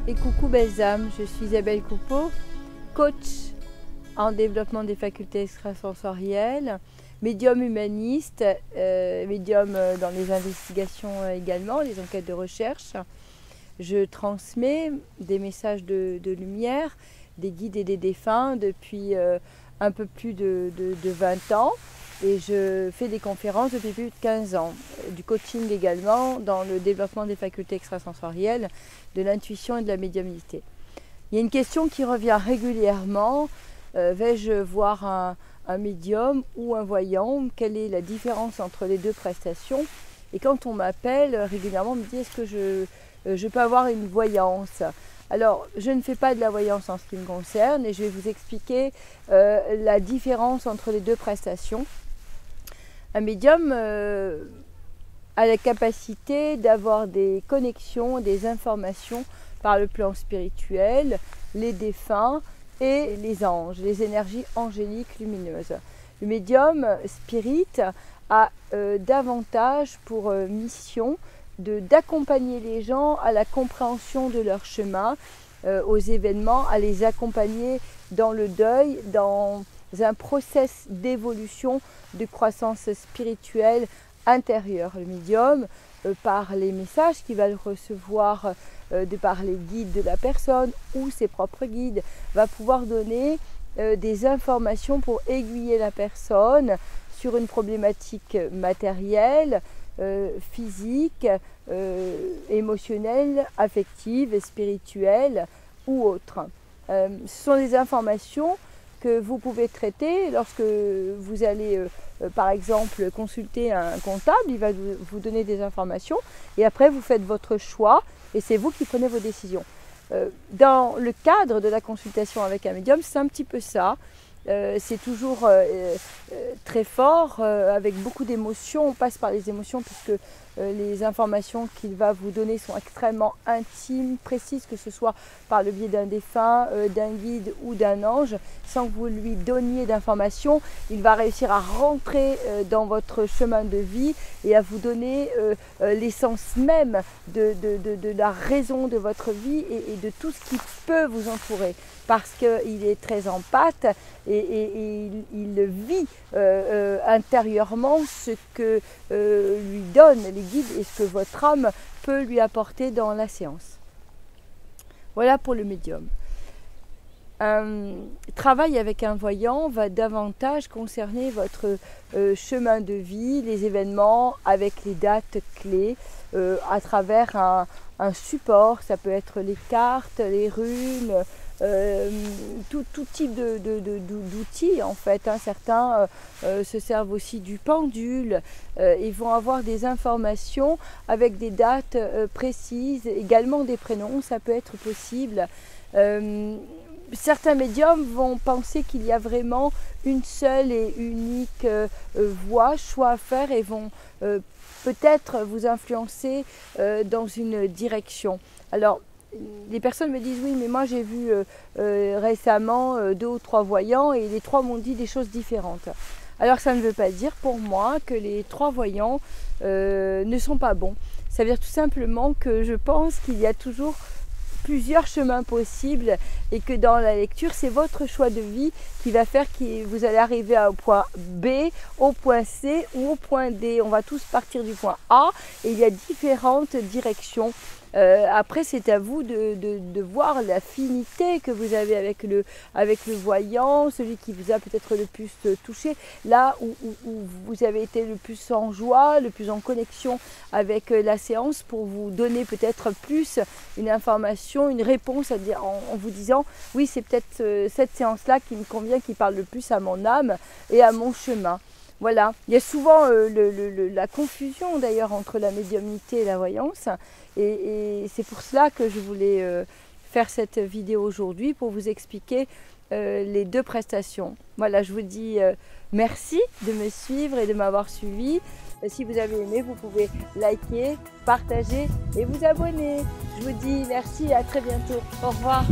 Et coucou belles âmes, je suis Isabelle Coupeau, coach en développement des facultés extrasensorielles, médium humaniste, médium dans les investigations également, les enquêtes de recherche. Je transmets des messages de lumière, des guides et des défunts depuis un peu plus de 20 ans. Et je fais des conférences depuis plus de 15 ans, du coaching également dans le développement des facultés extrasensorielles, de l'intuition et de la médiumnité. Il y a une question qui revient régulièrement, vais-je voir un médium ou un voyant? Quelle est la différence entre les deux prestations? Et quand on m'appelle régulièrement, on me dit est-ce que je peux avoir une voyance? Alors, je ne fais pas de la voyance en ce qui me concerne et je vais vous expliquer la différence entre les deux prestations. Un médium a la capacité d'avoir des connexions, des informations par le plan spirituel, les défunts et les anges, les énergies angéliques lumineuses. Le médium spirit a davantage pour mission d'accompagner les gens à la compréhension de leur chemin, aux événements, à les accompagner dans le deuil, dans un process d'évolution, de croissance spirituelle intérieure. Le médium, par les messages qu'il va recevoir de par les guides de la personne ou ses propres guides, va pouvoir donner des informations pour aiguiller la personne sur une problématique matérielle, physique, émotionnelle, affective, spirituelle ou autre. Ce sont des informations que vous pouvez traiter lorsque vous allez par exemple consulter un comptable, il va vous donner des informations et après vous faites votre choix et c'est vous qui prenez vos décisions. Dans le cadre de la consultation avec un médium, c'est un petit peu ça. C'est toujours très fort, avec beaucoup d'émotions, on passe par les émotions puisque les informations qu'il va vous donner sont extrêmement intimes, précises, que ce soit par le biais d'un défunt, d'un guide ou d'un ange. Sans que vous lui donniez d'informations, il va réussir à rentrer dans votre chemin de vie et à vous donner l'essence même de la raison de votre vie et de tout ce qui peut vous entourer. Parce qu'il est très empathe et il vit intérieurement ce que lui donnent les guides et ce que votre âme peut lui apporter dans la séance. Voilà pour le médium. Un travail avec un voyant va davantage concerner votre chemin de vie, les événements avec les dates clés à travers un support. Ça peut être les cartes, les runes, tout type d'outils en fait. Certains se servent aussi du pendule. Ils vont avoir des informations avec des dates précises, également des prénoms, ça peut être possible. Certains médiums vont penser qu'il y a vraiment une seule et unique choix à faire et vont peut-être vous influencer dans une direction. Alors, les personnes me disent oui, mais moi j'ai vu récemment 2 ou 3 voyants et les 3 m'ont dit des choses différentes. Alors ça ne veut pas dire pour moi que les 3 voyants ne sont pas bons. Ça veut dire tout simplement que je pense qu'il y a toujours plusieurs chemins possibles et que dans la lecture, c'est votre choix de vie qui va faire que vous allez arriver au point B, au point C ou au point D. On va tous partir du point A et il y a différentes directions. Après, c'est à vous de voir l'affinité que vous avez avec le voyant, celui qui vous a peut-être le plus touché, là où vous avez été le plus en joie, le plus en connexion avec la séance pour vous donner peut-être plus une information, une réponse à dire, en vous disant oui, c'est peut-être cette séance-là qui me convient, qui parle le plus à mon âme et à mon chemin. Voilà, il y a souvent la confusion d'ailleurs entre la médiumnité et la voyance et c'est pour cela que je voulais faire cette vidéo aujourd'hui pour vous expliquer les deux prestations. Voilà, je vous dis merci de me suivre et de m'avoir suivi. Si vous avez aimé, vous pouvez liker, partager et vous abonner. Je vous dis merci et à très bientôt. Au revoir.